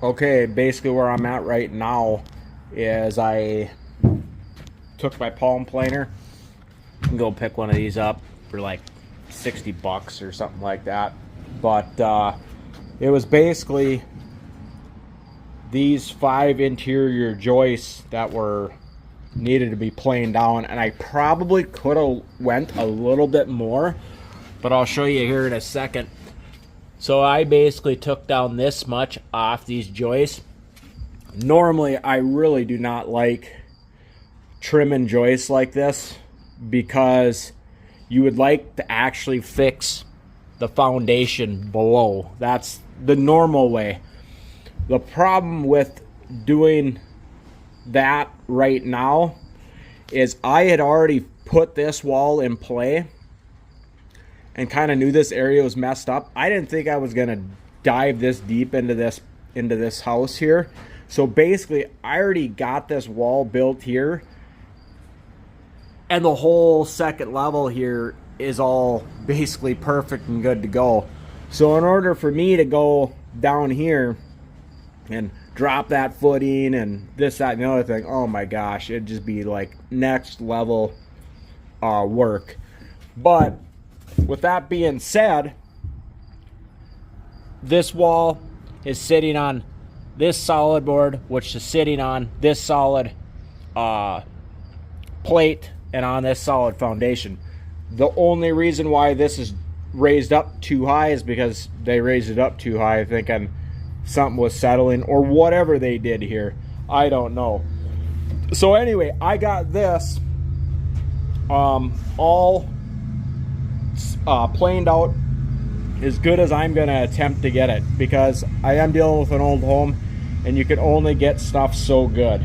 Okay, basically where I'm at right now is I took my palm planer and go pick one of these up for like 60 bucks or something like that. But it was basically these 5 interior joists that were needed to be planed down, and I probably could have went a little bit more, but I'll show you here in a second. So I basically took down this much off these joists. Normally, I really do not like trimming joists like this because you would like to actually fix the foundation below. That's the normal way. The problem with doing that right now is I had already put this wall in play and kind of knew this area was messed up. I didn't think I was gonna dive this deep into this house here. So basically, I already got this wall built here, and the whole second level here is all basically perfect and good to go. So in order for me to go down here and drop that footing and this, that, and the other thing, oh my gosh, it'd just be like next level work. But with that being said, this wall is sitting on this solid board, which is sitting on this solid plate and on this solid foundation. The only reason why this is raised up too high is because they raised it up too high, thinking something was settling or whatever they did here. I don't know. So anyway, I got this all planed out as good as I'm gonna attempt to get it, because I am dealing with an old home and you can only get stuff so good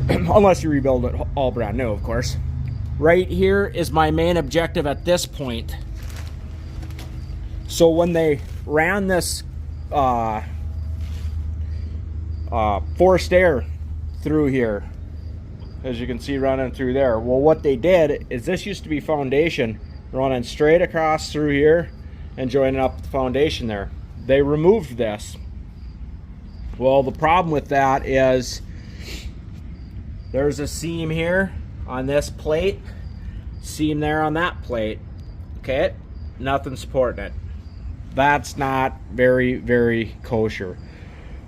unless you rebuild it all brand new, of course. Right here is my main objective at this point. So when they ran this forced air through here, as you can see running through there, well, what they did is, this used to be foundation running straight across through here and joining up the foundation there. They removed this. Well, the problem with that is there's a seam here on this plate, seam there on that plate. Okay, nothing supporting it. That's not very, very kosher.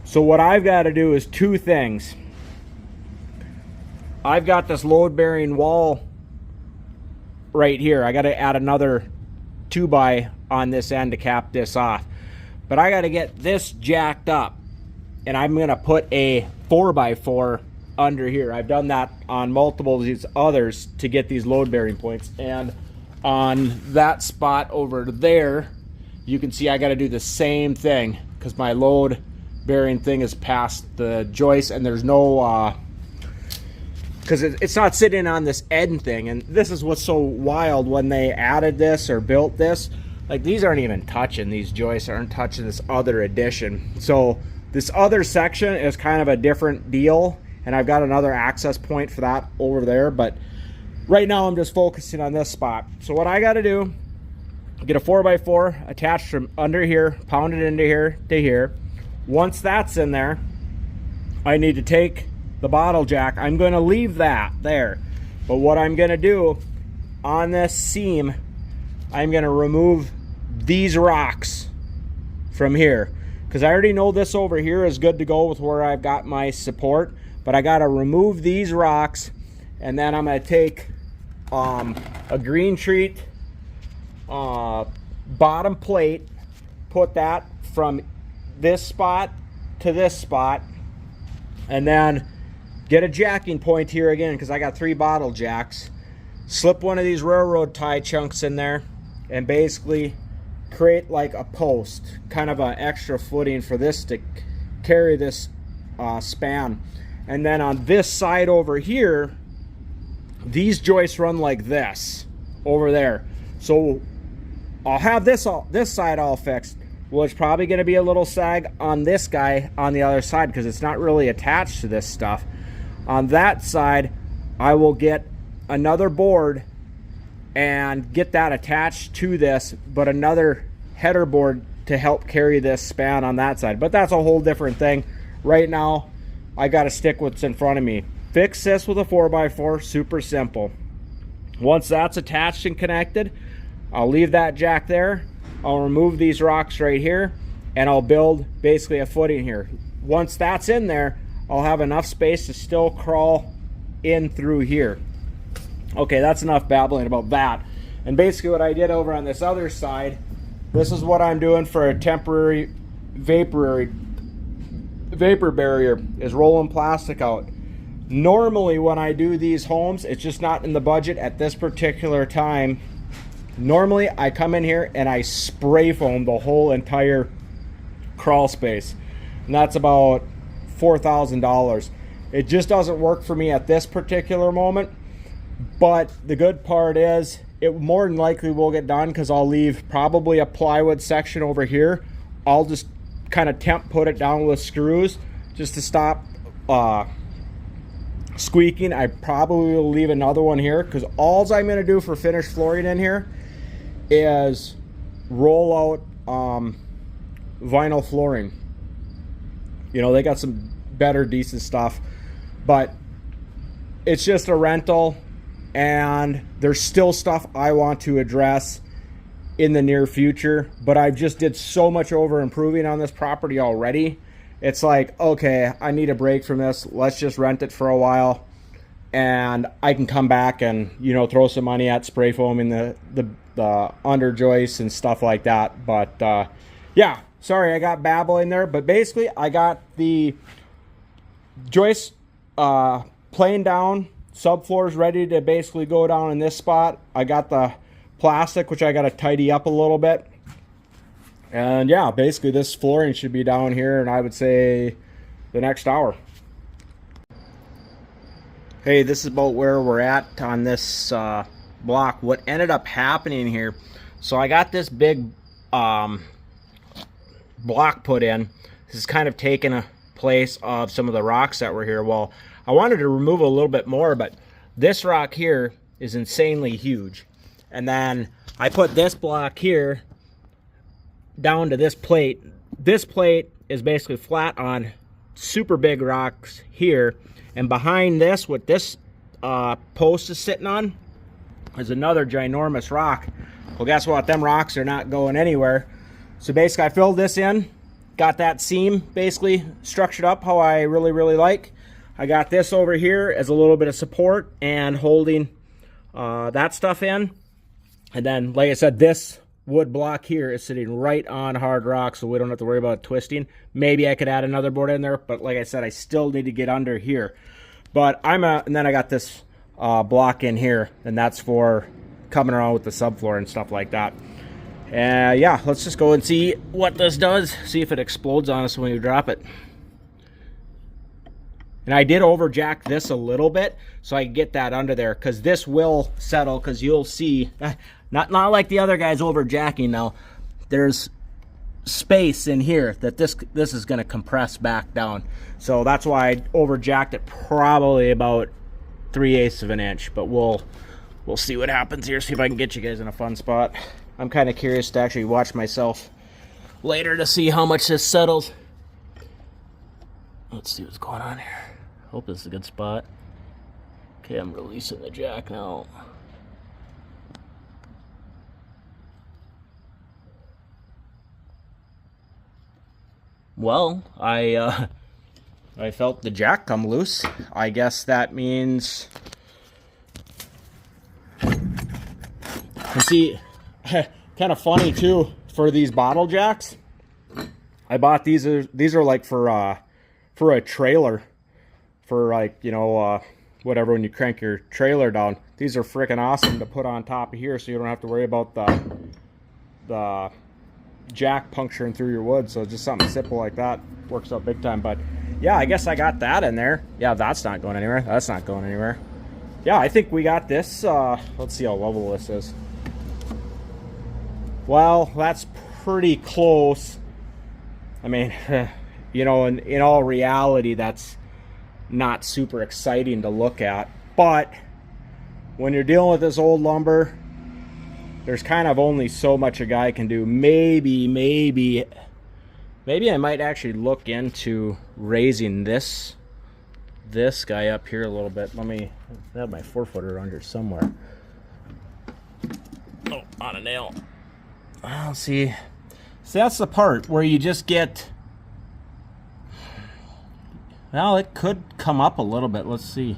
So what I've got to do is 2 things. I've got this load-bearing wall right here. I got to add another 2x on this end to cap this off. But I got to get this jacked up, and I'm going to put a 4x4 under here. I've done that on multiple of these others to get these load-bearing points. And on that spot over there, you can see I got to do the same thing because my load bearing thing is past the joist, and there's no because it's not sitting on this end thing. And this is what's so wild, when they added this or built this, like, these aren't even touching, these joists aren't touching this other addition. So this other section is kind of a different deal, and I've got another access point for that over there, but right now I'm just focusing on this spot. So what I got to do, get a 4x4 attached from under here, pound it into here to here. Once that's in there, I need to take the bottle jack. I'm going to leave that there, but what I'm going to do on this seam, I'm going to remove these rocks from here, because I already know this over here is good to go with where I've got my support, but I got to remove these rocks, and then I'm going to take a green treat bottom plate, put that from this spot to this spot, and then get a jacking point here again, because I got 3 bottle jacks, slip one of these railroad tie chunks in there, and basically create like a post, kind of an extra footing for this to carry this span. And then on this side over here, these joists run like this over there. So I'll have this side all fixed. Well, it's probably going to be a little sag on this guy on the other side because it's not really attached to this stuff. On that side, I will get another board and get that attached to this, but another header board to help carry this span on that side. But that's a whole different thing. Right now, I got to stick with what's in front of me. Fix this with a 4x4, super simple. Once that's attached and connected, I'll leave that jack there. I'll remove these rocks right here, and I'll build basically a footing here. Once that's in there, I'll have enough space to still crawl in through here. Okay, that's enough babbling about that. And basically what I did over on this other side, this is what I'm doing for a temporary vapor barrier, is rolling plastic out. Normally when I do these homes, it's just not in the budget at this particular time. Normally I come in here and I spray foam the whole entire crawl space, and that's about $4,000. It just doesn't work for me at this particular moment. But the good part is it more than likely will get done, because I'll leave probably a plywood section over here. I'll just kind of temp put it down with screws just to stop squeaking. I probably will leave another one here, because all I'm going to do for finished flooring in here is roll out vinyl flooring. You know, they got some better decent stuff, but it's just a rental, and there's still stuff I want to address in the near future. But I just did so much over improving on this property already. It's like, okay, I need a break from this. Let's just rent it for a while, and I can come back and, you know, throw some money at spray foaming the under joists and stuff like that. But yeah, sorry I got babbling there, but basically I got the joists playing down, subfloors ready to basically go down in this spot. I got the plastic, which I got to tidy up a little bit. And yeah, basically this flooring should be down here, and I would say the next hour. Hey, this is about where we're at on this block. What ended up happening here, so I got this big block put in. This is kind of taking a place of some of the rocks that were here. Well, I wanted to remove a little bit more, but this rock here is insanely huge. And then I put this block here down to this plate. This plate is basically flat on super big rocks here, and behind this, what this post is sitting on, is another ginormous rock. Well, guess what? Them rocks are not going anywhere. So basically I filled this in, got that seam basically structured up how I really like. I got this over here as a little bit of support and holding that stuff in. And then, like I said, this wood block here is sitting right on hard rock, so we don't have to worry about twisting. Maybe I could add another board in there, but like I said, I still need to get under here. But and then I got this block in here, and that's for coming around with the subfloor and stuff like that. Yeah, let's just go and see what this does, see if it explodes on us when you drop it. And I did overjack this a little bit so I can get that under there, because this will settle, because you'll see, not like the other guys overjacking now, there's space in here that this is going to compress back down. So that's why I overjacked it probably about 3/8 of an inch, but we'll see what happens here, see if I can get you guys in a fun spot. I'm kind of curious to actually watch myself later to see how much this settles. Let's see what's going on here. Hope this is a good spot. Okay, I'm releasing the jack now. Well, I felt the jack come loose. I guess that means, you see, kind of funny too, for these bottle jacks, I bought these are like for a trailer, for like, you know, whatever, when you crank your trailer down. These are freaking awesome to put on top of here, so you don't have to worry about the jack puncturing through your wood. So just something simple like that works out big time. But yeah, I guess I got that in there. Yeah, that's not going anywhere. That's not going anywhere. Yeah, I think we got this. Let's see how level this is. Well, that's pretty close. I mean, you know, in all reality, that's not super exciting to look at. But when you're dealing with this old lumber, there's kind of only so much a guy can do. Maybe I might actually look into raising this guy up here a little bit. I have my 4-footer around here somewhere. Oh, on a nail. I'll see. So that's the part where you just get, well, it could come up a little bit. Let's see.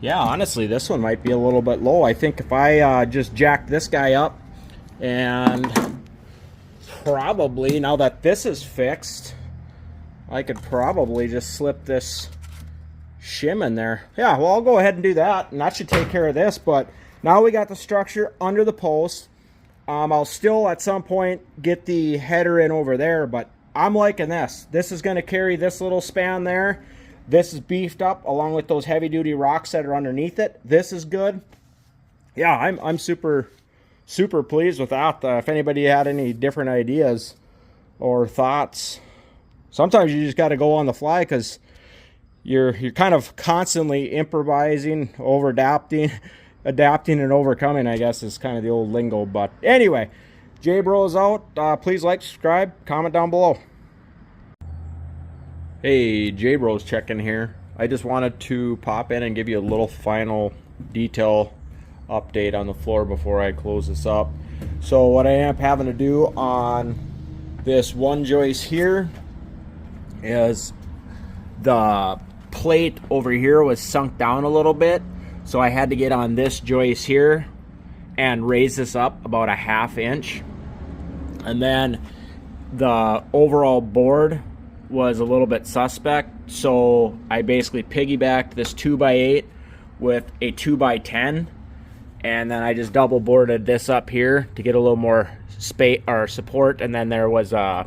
Yeah, honestly, this one might be a little bit low. I think if I just jack this guy up, and probably, now that this is fixed, I could probably just slip this shim in there. Yeah, well, I'll go ahead and do that, and that should take care of this. But now we got the structure under the post. I'll still at some point get the header in over there, but I'm liking this. This is going to carry this little span there. This is beefed up along with those heavy duty rocks that are underneath it. This is good. Yeah, I'm super pleased with that. If anybody had any different ideas or thoughts, sometimes you just got to go on the fly, because you're kind of constantly improvising, adapting and overcoming, I guess, is kind of the old lingo. But anyway, J-Bro's out. Please like, subscribe, comment down below. Hey, J-Bro's checking here. I just wanted to pop in and give you a little final detail update on the floor before I close this up. So what I am having to do on this one joist here is the plate over here was sunk down a little bit. So I had to get on this joist here and raise this up about a 1/2 inch. And then the overall board was a little bit suspect. So I basically piggybacked this 2x8 with a 2x10. And then I just double boarded this up here to get a little more space or support. And then there was a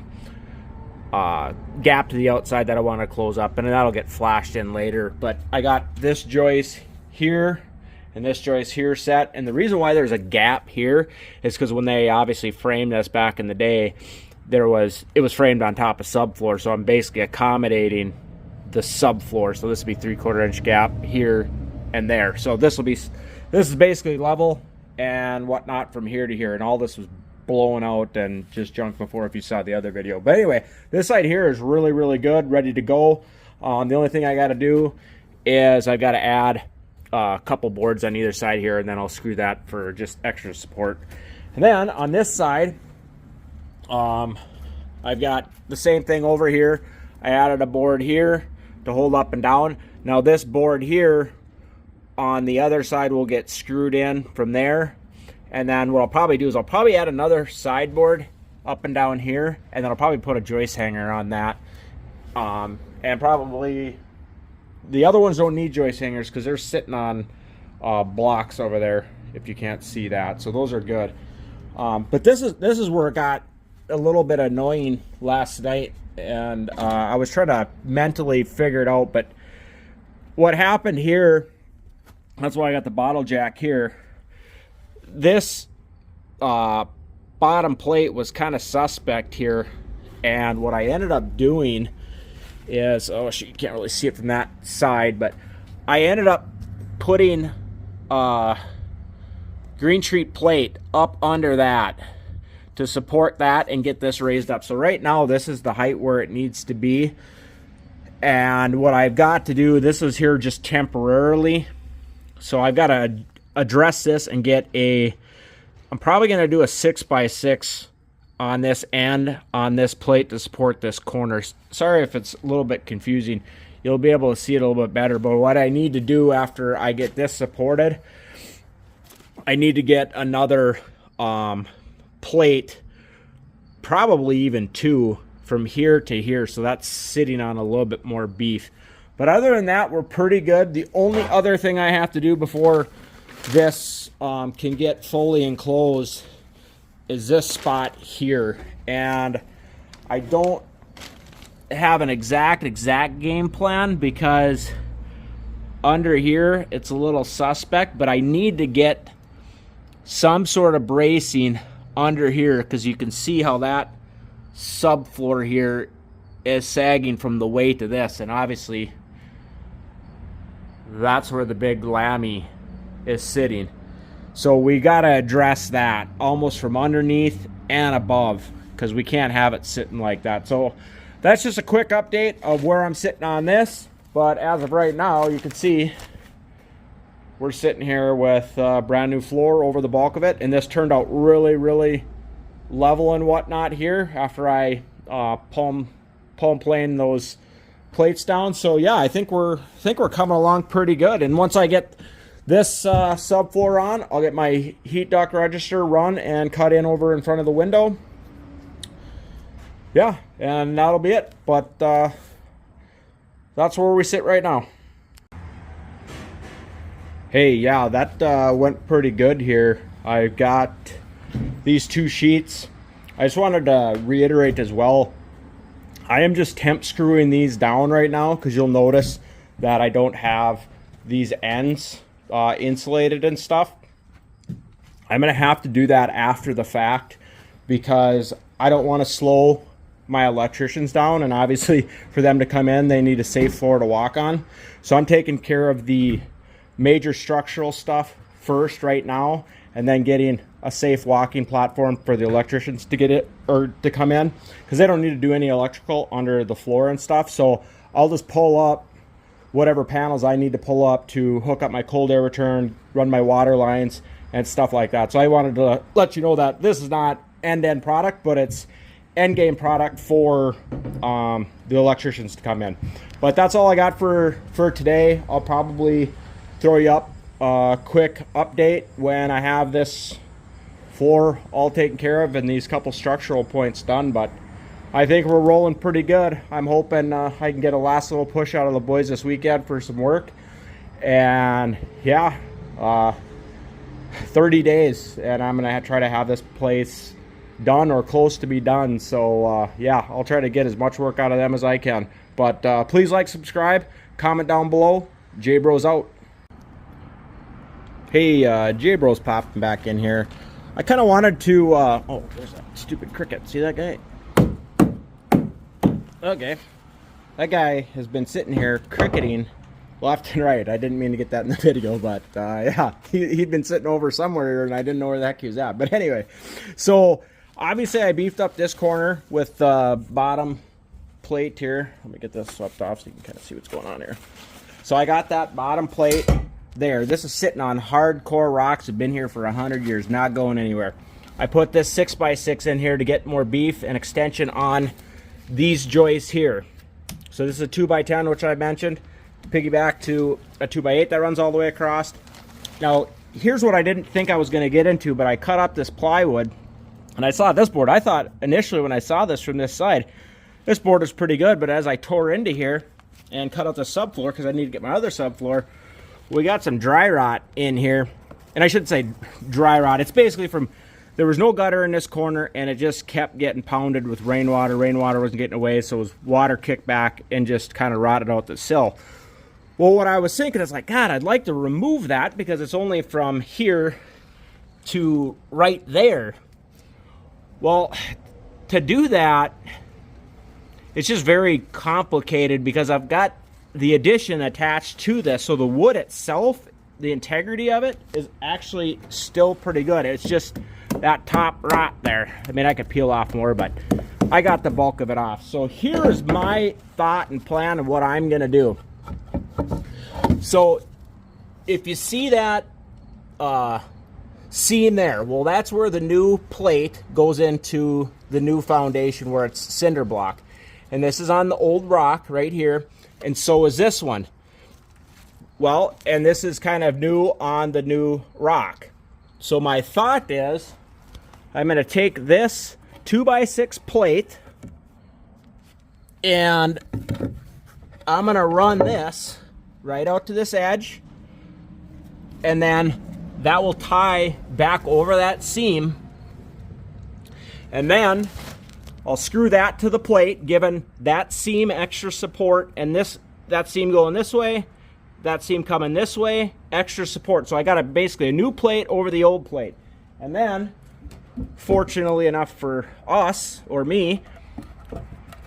gap to the outside that I want to close up, and that'll get flashed in later. But I got this joist here and this joist here set, and the reason why there's a gap here is because when they obviously framed this back in the day, it was framed on top of subfloor, so I'm basically accommodating the subfloor. So this would be 3/4 inch gap here and there. So this is basically level and whatnot from here to here, and all this was blown out and just junk before if you saw the other video. But anyway, this side here is really good, ready to go. The only thing I got to do is I got to add a couple boards on either side here, and then I'll screw that for just extra support. And then on this side, I've got the same thing over here. I added a board here to hold up and down. Now this board here on the other side will get screwed in from there. And then what I'll probably do is I'll probably add another sideboard up and down here, and then I'll probably put a joist hanger on that. And probably the other ones don't need joist hangers because they're sitting on blocks over there, if you can't see that. So those are good. But this is where it got a little bit annoying last night, and I was trying to mentally figure it out. But what happened here, that's why I got the bottle jack here. This bottom plate was kind of suspect here, and what I ended up doing is, oh shit, you can't really see it from that side, but I ended up putting Green Street plate up under that to support that and get this raised up. So right now this is the height where it needs to be, and what I've got to do, this is here just temporarily, so I've got to address this and get I'm probably going to do a 6x6 on this end on this plate to support this corner. Sorry if it's a little bit confusing. You'll be able to see it a little bit better. But what I need to do after I get this supported, I need to get another plate, probably even 2 from here to here. So that's sitting on a little bit more beef. But other than that, we're pretty good. The only other thing I have to do before this can get fully enclosed is this spot here, and I don't have an exact game plan because under here it's a little suspect, but I need to get some sort of bracing under here because you can see how that subfloor here is sagging from the weight of this, and obviously that's where the big lammy is sitting. So we got to address that almost from underneath and above, because we can't have it sitting like that. So that's just a quick update of where I'm sitting on this. But as of right now, you can see we're sitting here with brand new floor over the bulk of it. And this turned out really, really level and whatnot here after I palm plane those plates down. So yeah, I think we're coming along pretty good. And once I get this subfloor on, I'll get my heat duct register run and cut in over in front of the window. Yeah, and that'll be it. But that's where we sit right now. Hey, yeah, that went pretty good here. I got these 2 sheets. I just wanted to reiterate as well, I am just temp screwing these down right now, because you'll notice that I don't have these ends insulated and stuff. I'm gonna have to do that after the fact, because I don't want to slow my electricians down, and obviously for them to come in they need a safe floor to walk on. So I'm taking care of the major structural stuff first right now, and then getting a safe walking platform for the electricians to get it or to come in, because they don't need to do any electrical under the floor and stuff. So I'll just pull up whatever panels I need to pull up to hook up my cold air return, run my water lines and stuff like that. So I wanted to let you know that this is not end-to-end product, but it's end game product for the electricians to come in. But that's all I got for today. I'll probably throw you up a quick update when I have this floor all taken care of and these couple structural points done. But I think we're rolling pretty good. I'm hoping I can get a last little push out of the boys this weekend for some work. And yeah, 30 days and I'm gonna try to have this place done or close to be done. So yeah, I'll try to get as much work out of them as I can. But please like, subscribe, comment down below. J-Bros out. Hey, J-Bros popping back in here. I kind of wanted to oh, there's that stupid cricket. See that guy? Okay, that guy has been sitting here cricketing left and right. I didn't mean to get that in the video, but yeah, he'd been sitting over somewhere and I didn't know where the heck he was at. But anyway, so obviously I beefed up this corner with the bottom plate here. Let me get this swept off so you can kind of see what's going on here. So I got that bottom plate there. This is sitting on hardcore rocks. Have been here for 100 years, not going anywhere. I put this 6x6 in here to get more beef and extension on these joists here. So this is a 2x10, which I mentioned, piggyback to a 2x8 that runs all the way across. Now here's what I didn't think I was going to get into, but I cut up this plywood and I saw this board. I thought initially when I saw this from this side, this board is pretty good, but as I tore into here and cut out the subfloor because I need to get my other subfloor, we got some dry rot in here. And I shouldn't say dry rot, it's basically from, there was no gutter in this corner and it just kept getting pounded with rainwater. Rainwater wasn't getting away, so it was water kicked back and just kind of rotted out the sill. Well, what I was thinking is like, God, I'd like to remove that because it's only from here to right there. Well, to do that, it's just very complicated because I've got the addition attached to this. So the wood itself, the integrity of it is actually still pretty good. It's just that top rot there. I mean, I could peel off more, but I got the bulk of it off. So here is my thought and plan of what I'm gonna do. So if you see that seam there, well, that's where the new plate goes into the new foundation where it's cinder block. And this is on the old rock right here. And so is this one. Well, and this is kind of new on the new rock. So my thought is I'm going to take this 2x6 plate and I'm going to run this right out to this edge, and then that will tie back over that seam, and then I'll screw that to the plate, giving that seam extra support, and that seam going this way, that seam coming this way, extra support. So I got basically a new plate over the old plate. And then, fortunately enough for us, or me,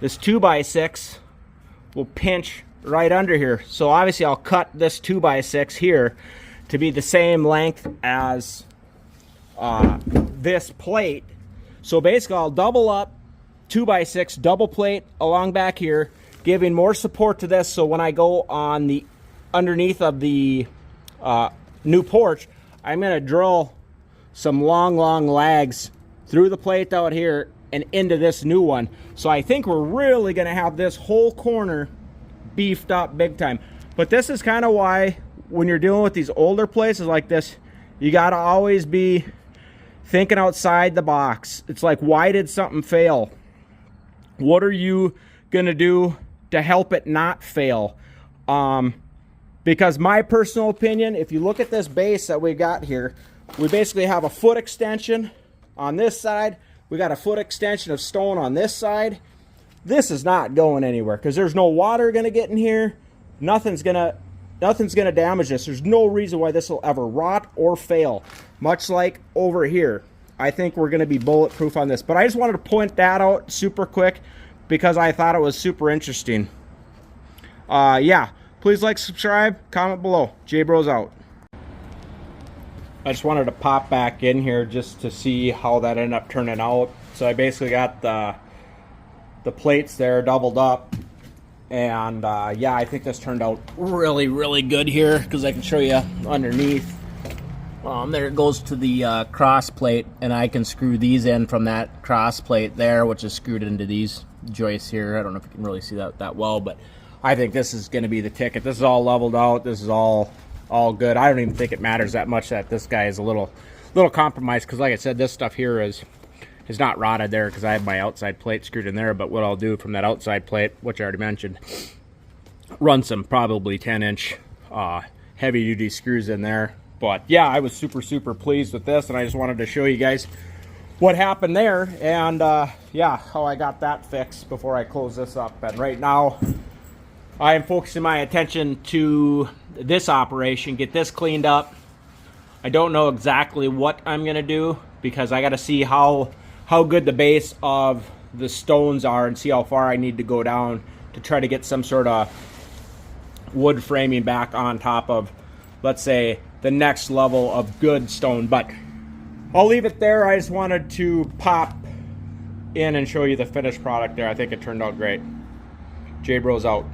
this 2x6 will pinch right under here. So obviously I'll cut this 2x6 here to be the same length as this plate. So basically I'll double up 2x6 double plate along back here, giving more support to this, so when I go on the underneath of the new porch, I'm going to drill some long lags through the plate out here and into this new one. So I think we're really going to have this whole corner beefed up big time. But this is kind of why when you're dealing with these older places like this, you got to always be thinking outside the box. It's like, why did something fail? What are you going to do to help it not fail? Because my personal opinion, if you look at this base that we got here, we basically have a foot extension on this side. We got a foot extension of stone on this side. This is not going anywhere because there's no water going to get in here. Nothing's gonna damage this. There's no reason why this will ever rot or fail. Much like over here, I think we're going to be bulletproof on this. But I just wanted to point that out super quick because I thought it was super interesting. Yeah, please like, subscribe, comment below. J-Bros out. I just wanted to pop back in here just to see how that ended up turning out. So I basically got the plates there doubled up. And yeah, I think this turned out really good here because I can show you underneath. There it goes to the cross plate, and I can screw these in from that cross plate there, which is screwed into these joists here. I don't know if you can really see that well, but I think this is going to be the ticket. This is all leveled out. This is all good. I don't even think it matters that much that this guy is a little compromised because, like I said, this stuff here is not rotted there because I have my outside plate screwed in there. But what I'll do from that outside plate, which I already mentioned, run some probably 10-inch heavy-duty screws in there. But yeah, I was super pleased with this, and I just wanted to show you guys what happened there, and yeah, how I got that fixed before I close this up. And right now, I am focusing my attention to this operation, get this cleaned up. I don't know exactly what I'm gonna do because I got to see how good the base of the stones are and see how far I need to go down to try to get some sort of wood framing back on top of, let's say, the next level of good stone. But I'll leave it there. I just wanted to pop in and show you the finished product there. I think it turned out great. J-Bros out.